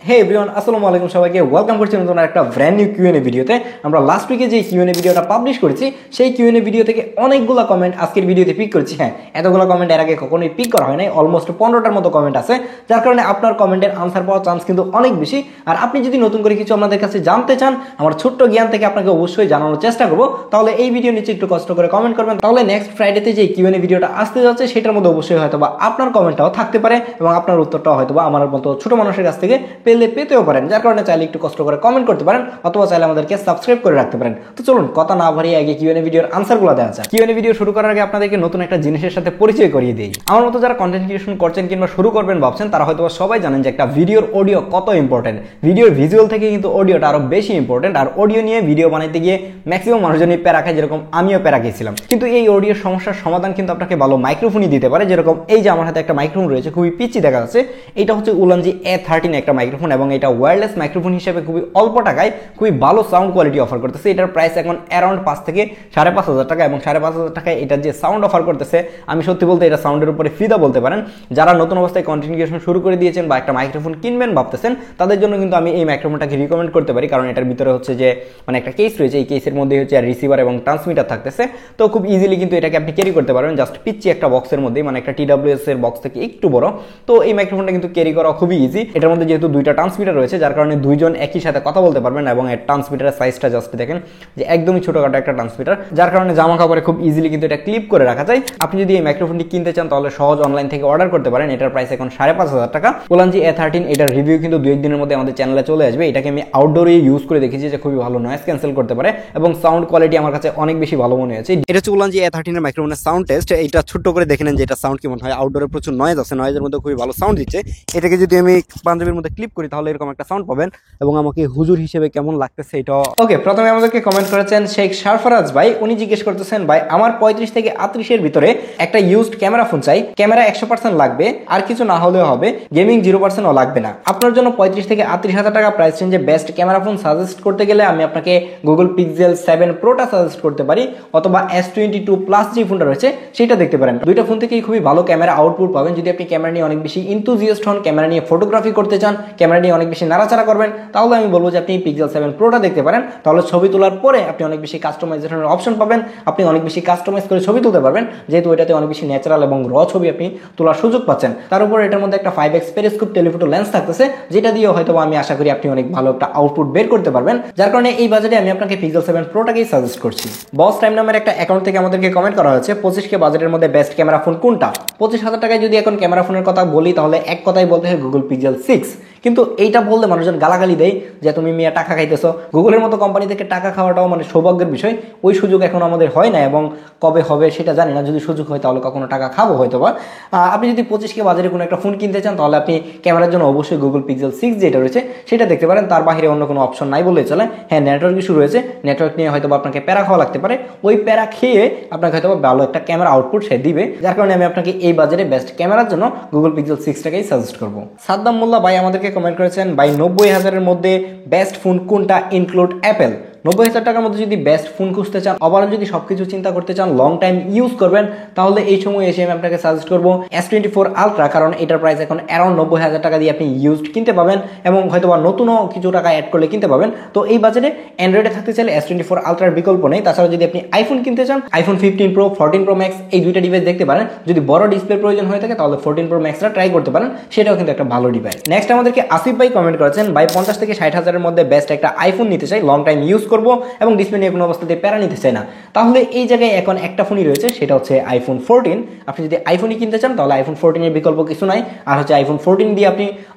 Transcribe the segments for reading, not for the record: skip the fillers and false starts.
হে everyone, আসসালামু আলাইকুম সবাইকে ওয়েলকাম করছি নতুন একটা ব্র্যান্ড নিউ কিউএনএ ভিডিওতে। আমরা লাস্ট উইকে যে কিউএনএ ভিডিওটা পাবলিশ করেছি সেই কিউএনএ ভিডিও থেকে অনেকগুলো কমেন্ট আজকের ভিডিওতে পিক করেছি। হ্যাঁ, এতগুলো কমেন্ট এর আগে কখনোই পিক করা হয় নাই, অলমোস্ট 15টার মতো কমেন্ট আছে, যার কারণে আপনার কমেন্টের আনসার পাওয়ার চান্স কিন্তু অনেক বেশি। আর আপনি যদি নতুন করে কিছু আমাদের কাছে জানতে চান, আমার ছোট্ট জ্ঞান থেকে আপনাকে অবশ্যই জানানোর চেষ্টা করবো, তাহলে এই ভিডিও নিচে একটু কষ্ট করে কমেন্ট করবেন। তাহলে নেক্সট ফ্রাইডেতে যে কিউএনএ ভিডিওটা আসতে যাচ্ছে সেটার মধ্যে অবশ্যই হয়তো বা আপনার কমেন্টটাও থাকতে পারে এবং আপনার উত্তরটাও হয়তো বা আমার মতো ছোট মানুষের কাছ থেকে পেতেও পারেন, যার কারণে চাইলে একটু কষ্ট করে কমেন্ট করতে পারেন অথবা চাইলে আমাদেরকে সাবস্ক্রাইব করে রাখতে পারেন। তো চলুন কথা না বাড়িয়ে আগে কিউএনএ ভিডিওর আনসারগুলো দেওয়া যাক। কিউএনএ ভিডিও শুরু করার আগে আপনাদেরকে নতুন একটা জিনিসের সাথে পরিচয় করিয়ে দিই। আমার মতো যারা কন্টেন্ট ক্রিয়েশন করছেন কিংবা শুরু করবেন ভাবছেন, তারা হয়তো সবাই জানেন যে একটা ভিডিওর অডিও কত ইম্পর্টেন্ট। ভিডিওর ভিজুয়াল থেকে কিন্তু অডিওটা আরো বেশি ইম্পর্টেন্ট। আর অডিও নিয়ে ভিডিও বানাইতে গিয়ে ম্যাক্সিমাম মানুষজনই প্যারা খায়, যেরকম আমিও প্যারা খেয়েছিলাম। কিন্তু এই অডিওর সমস্যার সমাধান কিন্তু আপনাকে ভালো মাইক্রোফোনই দিতে পারে। যেরকম এই যে আমার হাতে একটা মাইক্রোফোন রয়েছে, খুবই পিচি দেখা যাচ্ছে। এটা হচ্ছে উলানজি A13 একটা মাইক্রোফোন এবং এটা ওয়্যারলেস মাইক্রোফোন হিসেবে খুবই অল্প টাকায় খুবই ভালো সাউন্ড কোয়ালিটি অফার করতেছে। এটার প্রাইস এখন অ্যারাউন্ড 5 থেকে 5,500 টাকা এবং 5,500 টাকায় এটার যে সাউন্ড অফার করতেছে, আমি সত্যি বলতে এটা সাউন্ডের উপরে ফিদা বলতে পারেন। যারা নতুন অবস্থায় কন্টেন্ট ক্রিয়েশন শুরু করে দিয়েছেন বা একটা মাইক্রোফোন কিনবেন ভাবতেছেন, তাদের জন্য কিন্তু আমি এই মাইক্রোফোনটাকে রিকমেন্ড করতে পারি, কারণ এটার ভিতরে হচ্ছে যে মানে একটা কেস রয়েছে, এই কেসের মধ্যে হচ্ছে রিসিভার এবং ট্রান্সমিটার থাকতেছে। তো খুব ইজিলি কিন্তু এটাকে আপনি ক্যারি করতে পারবেন জাস্ট পিচ্ছি একটা বক্সের মধ্যে, মানে একটা TWS এর বক্স থেকে একটু বড়। তো এই মাইক্রোফোনটা কিন্তু ক্যারি করা খুবই ইজি। এটার মধ্যে যেহেতু দুইটা ট্রান্সমিটার রয়েছে, যার কারণে দুইজন একই সাথে কথা বলতে পারবেন এবং এর ট্রান্সমিটারের সাইজটা জাস্ট দেখেন যে একদমই ছোটখাটো একটা ট্রান্সমিটার, যার কারণে জামা কাপড়ে খুব ইজিলি কিন্তু এটা ক্লিপ করে রাখা যায়। আপনি যদি এই মাইক্রোফোনটি কিনতে চান তাহলে সহজ অনলাইন থেকে অর্ডার করতে পারেন। এটার প্রাইস এখন 5,500 টাকা। উলানজি A13 এটার রিভিউ কিন্তু 2-1 দিনের মধ্যে আমাদের চ্যানেলে চলে আসবে। এটাকে আমি আউটডোরে ইউজ করে দেখেছি যে খুবই ভালো নয়েজ ক্যান্সেল করতে পারে এবং সাউন্ড কোয়ালিটি আমার কাছে অনেক বেশি ভালো মনে হয়েছে। এটা হচ্ছে উলানজি A13 এর মাইক্রোফোনের সাউন্ড টেস্ট। এটা ছোট্ট করে দেখে নেন যে এটা সাউন্ড কেমন হয়। আউটডোরে প্রচুর নয়েজ আছে, নয়েজের মধ্যে খুবই ভালো সাউন্ড দিচ্ছে। এটাকে যদি আমি পাঞ্জাবির মধ্যে ক্লিপ করি তাহলে এরকম একটা সাউন্ড পাবেন এবং আমাকে হুজুর হিসেবে কেমন লাগতেছে এটা। ওকে, প্রথমে আমাদেরকে কমেন্ট করেছেন শেখ সারফরাজ ভাই। উনি জিজ্ঞেস করতেছেন, ভাই আমার 35 থেকে 38 এর ভিতরে একটা ইউজড ক্যামেরা ফোন চাই। ক্যামেরা 100% লাগবে, আর কিছু না হলেও হবে, গেমিং 0%ও লাগবে না। আপনার জন্য 35 থেকে 38,000 টাকা প্রাইস রেঞ্জে বেস্ট ক্যামেরা ফোন সাজেস্ট করতে গেলে আমি আপনাকে গুগল পিক্সেল 7 প্রোটা সাজেস্ট করতে পারি অথবা S22 প্লাস যে ফোনটা রয়েছে সেটা দেখতে পারেন। দুইটা ফোন থেকেই খুবই ভালো ক্যামেরা আউটপুট পাবেন। যদি আপনি ক্যামেরা নিয়ে অনেক বেশি ইনথুজিয়াস্ট হন, ক্যামেরা নিয়ে ফটোগ্রাফি করতে চান, ক্যামেরা নিয়ে অনেক বেশি নাড়াচাড়া করবেন, তাহলে আমি বলবো যে আপনি পিক্সেল 7 প্রোটা দেখতে পারেন। তাহলে ছবি তোলার পরে আপনি অনেক বেশি কাস্টমাইজেশনের অপশন পাবেন, আপনি অনেক বেশি কাস্টমাইজ করে ছবি তুলতে পারবেন, যেহেতু এটাতে অনেক বেশি ন্যাচারাল এবং র ছবি আপনি তোলার সুযোগ পাচ্ছেন। তার উপর এটার মধ্যে একটা 5x পেরিস্কোপ টেলিফোটো লেন্স থাকতেছে, যেটা দিয়ে হয়তো আমি আশা করি আপনি অনেক ভালো একটা আউটপুট বের করতে পারবেন, যার কারণে এই বাজেটে আমি আপনাকে পিক্সেল 7 প্রোটাকেই সাজেস্ট করছি। বস টাইম নামের একটা অ্যাকাউন্ট থেকে আমাদেরকে কমেন্ট করা হয়েছে 25K বাজেটের মধ্যে বেস্ট ক্যামেরা ফোন কোনটা। 25,000 টাকায় যদি এখন ক্যামেরা ফোনের কথা বলি তাহলে এক কথাই বলতে হয় গুগল পিক্সেল 6। কিন্তু এইটা বললে মানুষজন গালাগালি দেয় যে তুমি মিয়া টাকা খাইতেছো। গুগলের মতো কোম্পানি থেকে টাকা খাওয়াটাও মানে সৌভাগ্যের বিষয়। ওই সুযোগ এখন আমাদের হয় না এবং কবে হবে সেটা জানি না। যদি সুযোগ হয় তাহলে কখনো টাকা খাবো হয়তো বা। আপনি যদি 25K বাজারে কোনো একটা ফোন কিনতে চান তাহলে আপনি ক্যামেরার জন্য অবশ্যই গুগল পিক্সেল 6 যেটা রয়েছে সেটা দেখতে পারেন। তার বাইরে অন্য কোনো অপশন নাই বললেই চলে। হ্যাঁ, নেটওয়ার্ক ইস্যু রয়েছে, নেটওয়ার্ক নিয়ে হয়তো আপনাকে প্যারা খাওয়া লাগতে পারে। ওই প্যারা খেয়ে আপনাকে হয়তো ভালো একটা ক্যামেরা আউটপুট সে দিবে, যার কারণে আমি আপনাকে এই বাজারে বেস্ট ক্যামেরার জন্য গুগল পিক্সেল 6টাকেই সাজেস্ট করবো। সাদ্দাম মোল্লা ভাই আমাদেরকে কমেন্ট করেছেন, ভাই 90,000-এর মধ্যে বেস্ট ফোন কোনটা ইনক্লুড অ্যাপেল। 90,000 টাকার মধ্যে যদি বেস্ট ফোন খুঁজতে চান, আবার যদি সবকিছু চিন্তা করতে চান, লং টাইম ইউজ করবেন, তাহলে এই সময় এসে আমি আপনাকে সাজেস্ট করবো S24 আলট্রা, কারণ এটার প্রাইস এখন অ্যারাউন্ড 90,000 টাকা দিয়ে আপনি ইউজড কিনতে পাবেন এবং হয়তো বা নতুনও কিছু টাকা অ্যাড করলে কিনতে পাবেন। তো এই বাজেটে অ্যান্ড্রয়েডে থাকতে চাইলে S24 আলট্রার বিকল্প নেই। তাছাড়া যদি আপনি আইফোন কিনতে চান, আইফোন 15 প্রো 14 প্রো ম্যাক্স এই দুইটা ডিভাইস দেখতে পারেন। যদি বড় ডিসপ্লে প্রয়োজন হয়ে থাকে তাহলে 14 প্রো ম্যাক্সটা ট্রাই করতে পারেন, সেটাও কিন্তু একটা ভালো ডিভাইস। নেক্সট আমাদেরকে আসিফ ভাই কমেন্ট করেছেন, ভাই 50 থেকে 60,000-এর মধ্যে বেস্ট একটা আইফোন নিতে চাই, লং টাইম ইউজ করবো এবং নিয়ে কোনো অবস্থাতে প্যারা নিতে চায় না। তাহলে এই জায়গায় এখন একটা ফোনই রয়েছে, সেটা হচ্ছে আইফোন 14। আপনি যদি আইফোনই কিনতে চান তাহলে আইফোন 14 এর বিকল্প কিছু নাই। আর হচ্ছে আইফোন 14 দিয়ে আপনি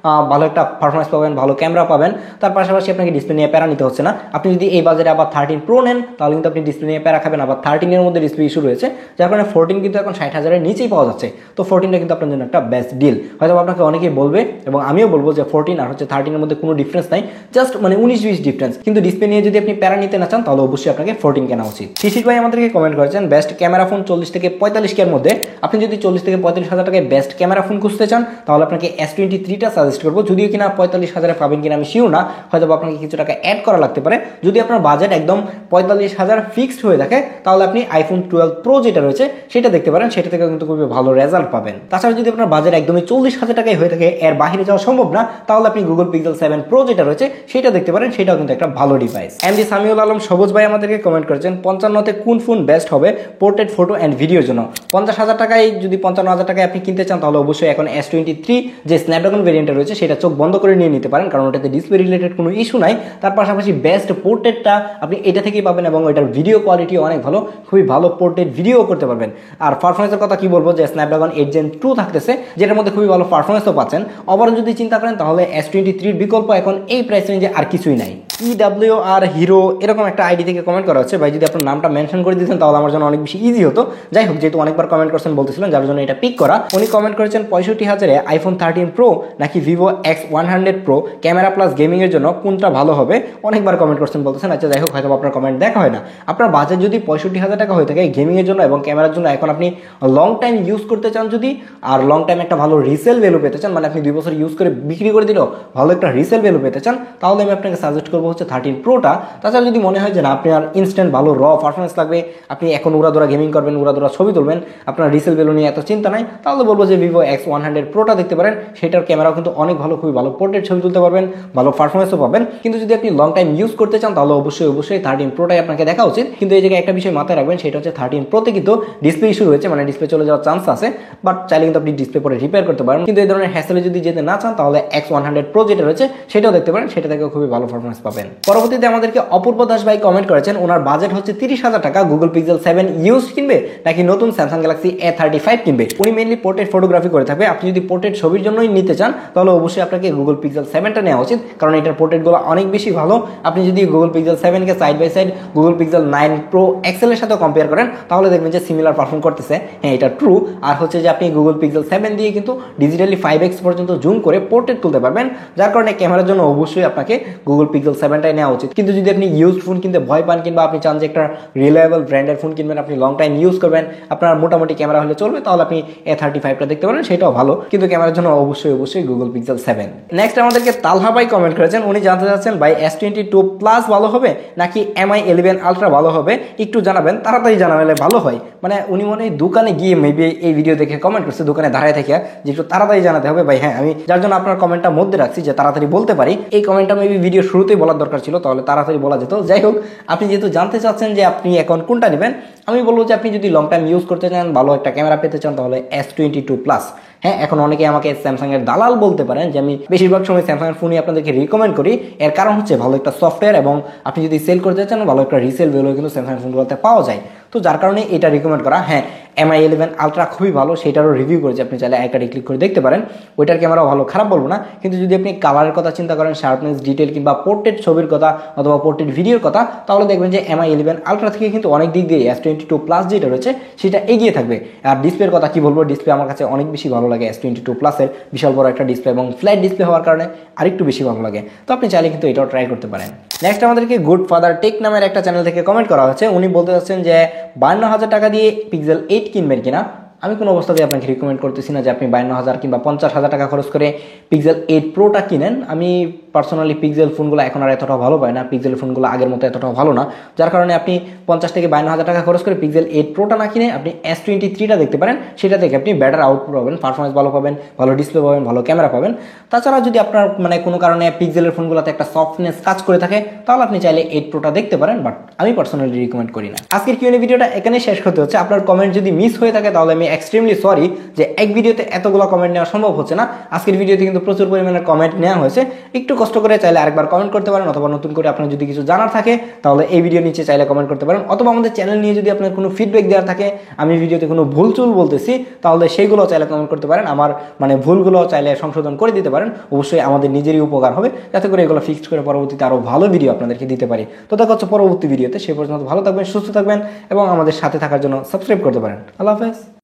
ভালো একটা পারফরমেন্স পাবেন, ভালো ক্যামেরা পাবেন, তার পাশাপাশি আপনাকে ডিসপ্লে নিয়ে প্যারা নিতে হচ্ছে না। আপনি যদি এই বাজারে আবার 13 প্রো নেন তাহলে কিন্তু আপনি ডিসপ্লে নিয়ে প্যারা খাবেন। আবার 13 এর মধ্যে ডিসপ্লে ইস্যু রয়েছে, যার কারণে 14 কিন্তু এখন 60,000-এর নিচেই পাওয়া যাচ্ছে। তো 14টা কিন্তু আপনার জন্য একটা বেস্ট ডিল। হয়তো আপনাকে অনেকেই বলবে এবং আমিও বলবো যে 14 আর হচ্ছে 13 এর মধ্যে কোনো ডিফারেন্স নাই, জাস্ট মানে 19-20 ডিফারেন্স। কিন্তু ডিসপ্লে নিয়ে যদি আপনি প্যারা নিতে না চান তাহলে অবশ্যই আপনাকে 14 কেনা উচিত। শিশির ভাই আমাদেরকে কমেন্ট করেছেন বেস্ট ক্যামেরা ফোন 40 থেকে 45 এর মধ্যে আপনি যদি 40 থেকে 45,000 টাকায় বেস্ট ক্যামেরা ফোন খুঁজতে চান তাহলে আপনাকে S23টা সাজেস্ট করবো। যদিও কিনা 45,000 পাবেন কিনা আমি শিওর না, হয়তো আপনাকে কিছু টাকা অ্যাড করা লাগতে পারে। যদি আপনার বাজেট একদম 45,000 ফিক্সড হয়ে থাকে তাহলে আপনি আইফোন 12 প্রো যেটা রয়েছে সেটা দেখতে পারেন, সেটা থেকে কিন্তু খুবই ভালো রেজাল্ট পাবেন। তাছাড়া যদি আপনার বাজেট একদমই 40,000 টাকায় হয়ে থাকে, এর বাইরে যাওয়া সম্ভব না, তাহলে আপনি গুগল পিক্সেল 7 প্রো যেটা রয়েছে সেটা দেখতে পারেন, সেটাও কিন্তু একটা ভালো ডিভাইস। এমডি সামিউল আলম সবুজ ভাই আমাদেরকে কমেন্ট করেছেন 55তে কোন ফোন বেস্ট হবে পোর্ট্রেট ফটো অ্যান্ড ভিডিওর জন্য। 50,000 টাকায় যদি 55,000 টাকায় আপনি কিনতে চান তাহলে অবশ্যই এখন S23 যে স্ন্যাপড্রাগন ভেরিয়েন্টটা রয়েছে সেটা চোখ বন্ধ করে নিয়ে নিতে পারেন, কারণ ওটাতে ডিসপ্লে রিলেটেড কোনো ইস্যু নাই। তার পাশাপাশি বেস্ট পোর্ট্রেটটা আপনি এটা থেকেই পাবেন এবং এটার ভিডিও কোয়ালিটি অনেক ভালো, খুবই ভালো পোর্ট্রেট ভিডিও করতে পারবেন। আর পারফরমেন্সের কথা কি বলবো, যে স্ন্যাপড্রাগন 8 Gen 2 থাকতেছে যেটার মধ্যে খুবই ভালো পারফরমেন্সও পাচ্ছেন। ওভারঅল যদি চিন্তা করেন তাহলে S23 বিকল্প এখন এই প্রাইস রেঞ্জে আর কিছুই নাই। EWR হিরো এরকম একটা আইডি থেকে কমেন্ট করা হচ্ছে, ভাই যদি আপনার নামটা মেনশন করে দিতেন তাহলে আমার জন্য অনেক বেশি ইজি হতো। যাই হোক, যেহেতু অনেকবার কমেন্ট করছেন বলতেছিলেন যার জন্য এটা পিক করা। উনি কমেন্ট করেছেন 65,000-এ আইফোন 13 প্রো নাকি Vivo X100 pro camera plus gaming এর জন্য কোনটা ভালো হবে, অনেকবার কমেন্ট করছেন বলতেছেন। আচ্ছা যাই হোক, হয়তো আপনার কমেন্ট দেখা হয় না। আপনার বাজেট যদি 65,000 টাকা হয়ে থাকে গেমিং এর জন্য এবং ক্যামেরার জন্য, এখন আপনি লং টাইম ইউজ করতে চান যদি, আর লং টাইম একটা ভালো রিসেল ভ্যালু পেতে চান, মানে আপনি 2 বছর ইউজ করে বিক্রি করে দিলেও ভালো একটা রিসেল ভ্যালু পেতে চান, তাহলে আমি আপনাকে সাজেস্ট করবো হচ্ছে 13 প্রোটা। তাছাড়া যদি মনে হয় যে না আপনার ইনস্ট্যান্ট ভালো র পারফরমেন্স লাগবে, আপনি এখন উড়াদুরা গেমিং করবেন, উড়াদুরা ছবি তুলবেন, আপনার রিসেল ভ্যালু নিয়ে এত চিন্তা নাই, তাহলে বলবো যে ভিভো X100 প্রোটা দেখতে পারেন। সেটার ক্যামেরাও কিন্তু অনেক ভালো, খুবই ভালো পোর্ট্রেট ছবি তুলতে পারবেন, ভালো পারফরমেন্সও পাবেন। কিন্তু যদি আপনি লং টাইম ইউজ করতে চান তাহলে অবশ্যই 13 প্রোটাই আপনাকে দেখা উচিত। কিন্তু এই জায়গায় একটা বিষয় মাথায় রাখবেন, সেটা হচ্ছে 13 প্রোতে কিন্তু ডিসপ্লে ইস্যু রয়েছে, মানে ডিসপ্লে চলে যাওয়ার চান্স আছে, বাট চাইলে কিন্তু আপনি ডিসপ্লে পরে রিপেয়ার করতে পারেন। কিন্তু এই ধরনের হ্যাসেলে যদি যেতে না চান তাহলে X100 প্রো যেটা রয়েছে সেটাও দেখতে পারেন, সেটা থেকে খুবই ভালো পারফরমেন্স পাবেন। পরবর্তীতে আমাদেরকে অপূর্ব দাস ভাই কমেন্ট করেছেন ওনার বাজেট হচ্ছে 30,000 টাকা, গুগল পিক্সেল 7 ইউজ কিনবে নাকি নতুন স্যামসাং গ্যালাক্সি A35 কিনবে। উনি মেইনলি পোর্ট্রেট ফটোগ্রাফি করে থাকবে। আপনি যদি পোর্ট্রেট ছবির জন্যই নিতে চান তাহলে অবশ্যই আপনাকে গুগল পিক্সেল 7টা নেওয়া উচিত, কারণ এটার পোর্ট্রেটগুলো অনেক বেশি ভালো। আপনি যদি গুগল পিক্সেল 7কে side by side Google pixel 9 pro এক্সেলের সাথে কম্পেয়ার করেন তাহলে দেখবেন যে সিমিলার পারফর্ম করতেছে। হ্যাঁ, এটা ট্রু। আর হচ্ছে যে আপনি গুগল পিক্সেল 7 দিয়ে কিন্তু ডিজিটালি 5x পর্যন্ত জুম করে পোর্ট্রেট তুলতে পারবেন, যার কারণে ক্যামেরার জন্য অবশ্যই আপনাকে গুগল পিক্সেল 7টাই নেওয়া উচিত। কিন্তু যদি আপনি ইউজড ফোন কিনতে ভয় পান কিংবা আপনি চান যে একটা রিলায়েবল ব্র্যান্ডের ফোন কিনবেন, আপনি লং টাইম ইউজ করবেন, আপনার মোটামুটি ক্যামেরা হলে চলবে, তাহলে আপনি A35টা দেখতে পারেন, সেটাও ভালো। কিন্তু ক্যামেরার জন্য অবশ্যই গুগল পিক্সেল 7। নেক্সট আমাদেরকে তালহা ভাই কমেন্ট করেছেন, উনি জানতে চাচ্ছেন ভাই S22 প্লাস ভালো হবে নাকি MI 11 আলট্রা ভালো হবে, একটু জানাবেন, তাড়াতাড়ি জানালে ভালো হয়। মানে উনি মনে হয় দোকানে গিয়ে মেবি এই ভিডিও দেখে কমেন্ট করছে, দোকানে দাঁড়ায় থেকে যে একটু তাড়াতাড়ি জানাতে হবে। ভাই হ্যাঁ, আমি যার জন্য আপনার কমেন্টটা মধ্যে রাখছি যে তাড়াতাড়ি বলতে পারি। এই কমেন্টটা মেবি ভিডিও শুরুতেই বলার দরকার ছিল, তাহলে তাড়াতাড়ি বলা যেত। যাই হোক, আপনি যেহেতু জানতে চাচ্ছেন যে আপনি এখন কোনটা নেবেন, আমি বলবো যে আপনি যদি লং টাইম ইউজ করতে চান, ভালো একটা ক্যামেরা পেতে চান, তাহলে S22 প্লাস। হ্যাঁ, এখন অনেকে আমাকে স্যামসাং এর দালাল বলতে পারেন, যে আমি বেশিরভাগ সময় স্যামসাং এর ফোনই আপনাদেরকে রিকমেন্ড করি। এর কারণ হচ্ছে ভালো একটা সফটওয়্যার, এবং আপনি যদি সেল করতে চান ভালো একটা রিসেল ভ্যালু কিন্তু স্যামসাং ফোনগুলোতে পাওয়া যায়, তো যার কারণে এটা রিকমেন্ড করা। হ্যাঁ, MI 11 আলট্রা খুবই ভালো, সেটারও রিভিউ করেছি, আপনি চাইলে আইকার্ডে ক্লিক করে দেখতে পারেন। ওইটার ক্যামেরাও ভালো, খারাপ বলবো না। কিন্তু যদি আপনি কালারের কথা চিন্তা করেন, শার্পনেস, ডিটেল কিংবা পোর্ট্রেট ছবির কথা অথবা পোর্ট্রেট ভিডিওর কথা, তাহলে দেখবেন যে MI 11 আলট্রা থেকে কিন্তু অনেক দিক দিয়ে S22 প্লাস যেটা রয়েছে সেটা এগিয়ে থাকবে। আর ডিসপ্লের কথা কি বলবো, ডিসপ্লে আমার কাছে অনেক বেশি ভালো লাগে S22 প্লাসের, বিশাল বড় একটা ডিসপ্লে এবং ফ্ল্যাট ডিসপ্লে হওয়ার কারণে আরেকটু বেশি ভালো লাগে। তো আপনি চাইলে কিন্তু এটাও ট্রাই করতে পারেন। নেক্সট আমাদেরকে গুড ফাদার টেক নামের একটা চ্যানেল থেকে কমেন্ট করা হচ্ছে, উনি বলতে চাচ্ছেন যে 52,000 টাকা দিয়ে পিক্সেল 8 কিনবেন কিনা। আমি কোনো অবস্থাতেই আপনাকে রিকমেন্ড করতেছি না যে আপনি 52,000 কিংবা 50,000 টাকা খরচ করে পিক্সেল 8 প্রোটা কিনেন। আমি পার্সোনালি পিক্সেল ফোনগুলো এখন আর এতটাও ভালো পাই না, পিক্সেল ফোনগুলো আগের মতো এতটাও ভালো না, যার কারণে আপনি 50 থেকে 52,000 টাকা খরচ করে পিক্সেল 8 প্রোটা না কিনে আপনি S23টা দেখতে পারেন। সেটা থেকে আপনি বেটার আউটপুট পাবেন, পারফরমেন্স ভালো পাবেন, ভালো ডিসপ্লে পাবেন, ভালো ক্যামেরা পাবেন। তাছাড়া যদি আপনার মানে কোনো কারণে পিক্সেলের ফোনগুলোতে একটা সফটনেস কাজ করে থাকে তাহলে আপনি চাইলে 8 প্রোটা দেখতে পারেন, বাট আমি পার্সোনালি রিকমেন্ড করি না। আজকের কিউএনএ ভিডিওটা এখানে শেষ করতে হচ্ছে। আপনার কমেন্ট যদি মিস হয়ে থাকে তাহলে আমি এক্সট্রিমলি সরি যে এক ভিডিওতে এতগুলো কমেন্ট নেওয়া সম্ভব হচ্ছে না। আজকের ভিডিওতে কিন্তু প্রচুর পরিমাণে কমেন্ট নেওয়া হয়েছে, একটু কষ্ট করে চাইলে আরেকবার কমেন্ট করতে পারেন, অথবা নতুন করে আপনার যদি কিছু জানার থাকে তাহলে এই ভিডিও নিচে চাইলে কমেন্ট করতে পারেন, অথবা আমাদের চ্যানেল নিয়ে যদি আপনার কোনো ফিডব্যাক দেওয়ার থাকে, আমি ভিডিওতে কোনো ভুলচুল বলতেছি তাহলে সেইগুলো চাইলে কমেন্ট করতে পারেন। আমার মানে ভুলগুলো চাইলে সংশোধন করে দিতে পারেন, অবশ্যই আমাদের নিজেরই উপকার হবে, যাতে করে এগুলো ফিক্সড করে পরবর্তীতে আরও ভালো ভিডিও আপনাদেরকে দিতে পারি। তো দেখা হচ্ছে পরবর্তী ভিডিওতে, সে পর্যন্ত ভালো থাকবেন, সুস্থ থাকবেন এবং আমাদের সাথে থাকার জন্য সাবস্ক্রাইব করতে পারেন। আল্লাহ হাফেজ।